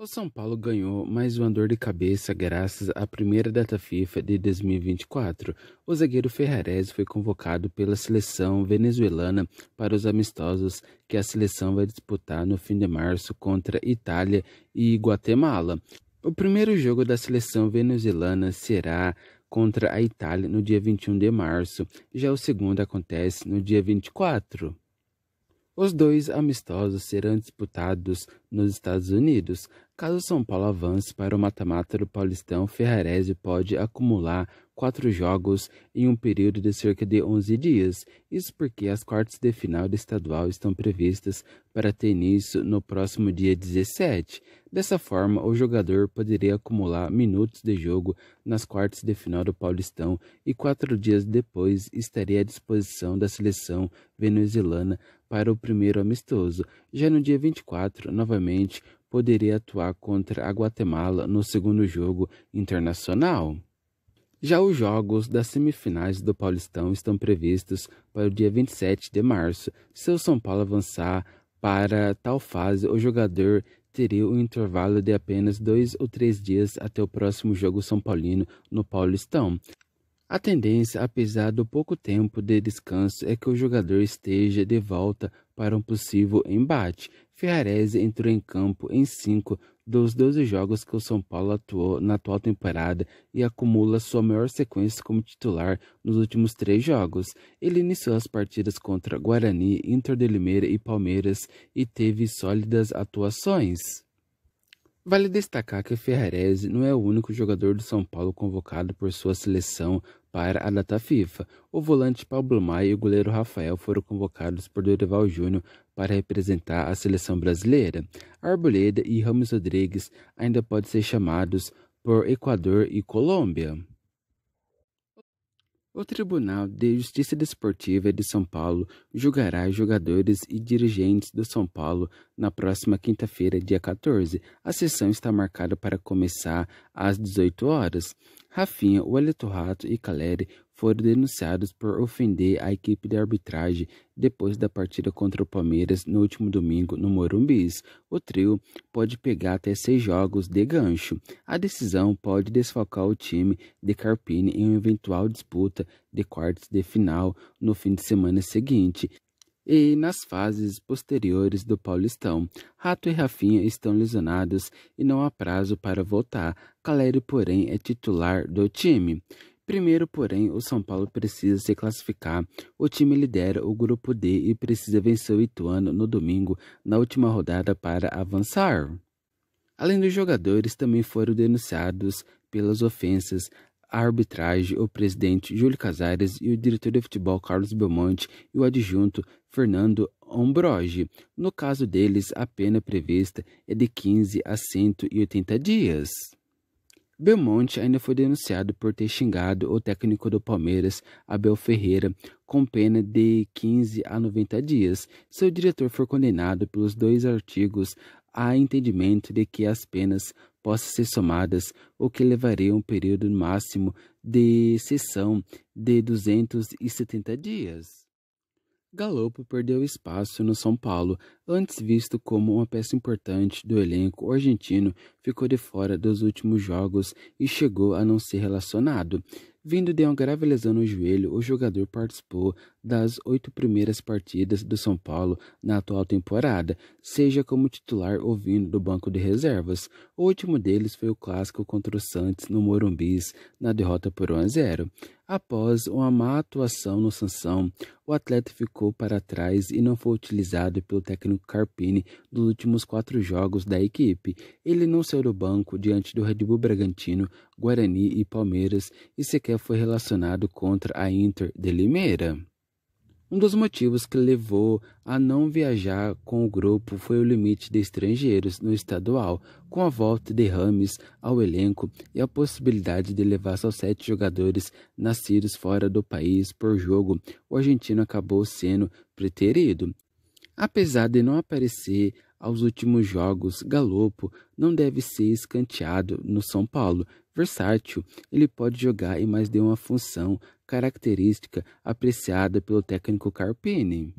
O São Paulo ganhou mais uma dor de cabeça graças à primeira data FIFA de 2024. O zagueiro Ferrarese foi convocado pela seleção venezuelana para os amistosos que a seleção vai disputar no fim de março contra Itália e Guatemala. O primeiro jogo da seleção venezuelana será contra a Itália no dia 21 de março, já o segundo acontece no dia 24. Os dois amistosos serão disputados nos Estados Unidos. Caso São Paulo avance para o mata-mata do Paulistão, Ferrarese pode acumular 4 jogos em um período de cerca de 11 dias. Isso porque as quartas de final do estadual estão previstas para ter início no próximo dia 17. Dessa forma, o jogador poderia acumular minutos de jogo nas quartas de final do Paulistão e 4 dias depois estaria à disposição da seleção venezuelana para o primeiro amistoso. Já no dia 24, novamente, poderia atuar contra a Guatemala no segundo jogo internacional. Já os jogos das semifinais do Paulistão estão previstos para o dia 27 de março. Se o São Paulo avançar para tal fase, o jogador teria um intervalo de apenas 2 ou 3 dias até o próximo jogo são paulino no Paulistão. A tendência, apesar do pouco tempo de descanso, é que o jogador esteja de volta para um possível embate. Ferrarese entrou em campo em 5 dos 12 jogos que o São Paulo atuou na atual temporada e acumula sua maior sequência como titular nos últimos 3 jogos. Ele iniciou as partidas contra Guarani, Inter de Limeira e Palmeiras e teve sólidas atuações. Vale destacar que Ferrarese não é o único jogador do São Paulo convocado por sua seleção para a data FIFA. O volante Pablo Maia e o goleiro Rafael foram convocados por Dorival Júnior para representar a seleção brasileira. Arboleda e Ramos Rodrigues ainda podem ser chamados por Equador e Colômbia. O Tribunal de Justiça Desportiva de São Paulo julgará jogadores e dirigentes do São Paulo na próxima quinta-feira, dia 14. A sessão está marcada para começar às 18 horas. Rafinha, Wellington Rato e Caleri foram denunciados por ofender a equipe de arbitragem depois da partida contra o Palmeiras no último domingo no Morumbi. O trio pode pegar até 6 jogos de gancho. A decisão pode desfalcar o time de Carpini em uma eventual disputa de quartas de final no fim de semana seguinte e nas fases posteriores do Paulistão. Rato e Rafinha estão lesionados e não há prazo para voltar. Caleri, porém, é titular do time. Primeiro, porém, o São Paulo precisa se classificar. O time lidera o grupo D e precisa vencer o Ituano no domingo, na última rodada, para avançar. Além dos jogadores, também foram denunciados pelas ofensas à arbitragem o presidente Júlio Casares e o diretor de futebol Carlos Belmonte e o adjunto Fernando Ambrogi. No caso deles, a pena prevista é de 15 a 180 dias. Belmonte ainda foi denunciado por ter xingado o técnico do Palmeiras, Abel Ferreira, com pena de 15 a 90 dias. Se o diretor for condenado pelos 2 artigos, há entendimento de que as penas possam ser somadas, o que levaria um período máximo de sessão de 270 dias. Galopo perdeu espaço no São Paulo. Antes visto como uma peça importante do elenco, o argentino ficou de fora dos últimos jogos e chegou a não ser relacionado. Vindo de uma grave lesão no joelho, o jogador participou das 8 primeiras partidas do São Paulo na atual temporada, seja como titular ou vindo do banco de reservas. O último deles foi o clássico contra o Santos no Morumbi, na derrota por 1-0. Após uma má atuação no Sansão, o atleta ficou para trás e não foi utilizado pelo técnico Carpini nos últimos 4 jogos da equipe. Ele não saiu do banco diante do Red Bull Bragantino, Guarani e Palmeiras e sequer foi relacionado contra a Inter de Limeira. Um dos motivos que levou a não viajar com o grupo foi o limite de estrangeiros no estadual, com a volta de Rames ao elenco e a possibilidade de levar só 7 jogadores nascidos fora do país por jogo. O argentino acabou sendo preterido. Apesar de não aparecer aos últimos jogos, Galopo não deve ser escanteado no São Paulo. Versátil, ele pode jogar em mais de uma função, característica apreciada pelo técnico Carpini.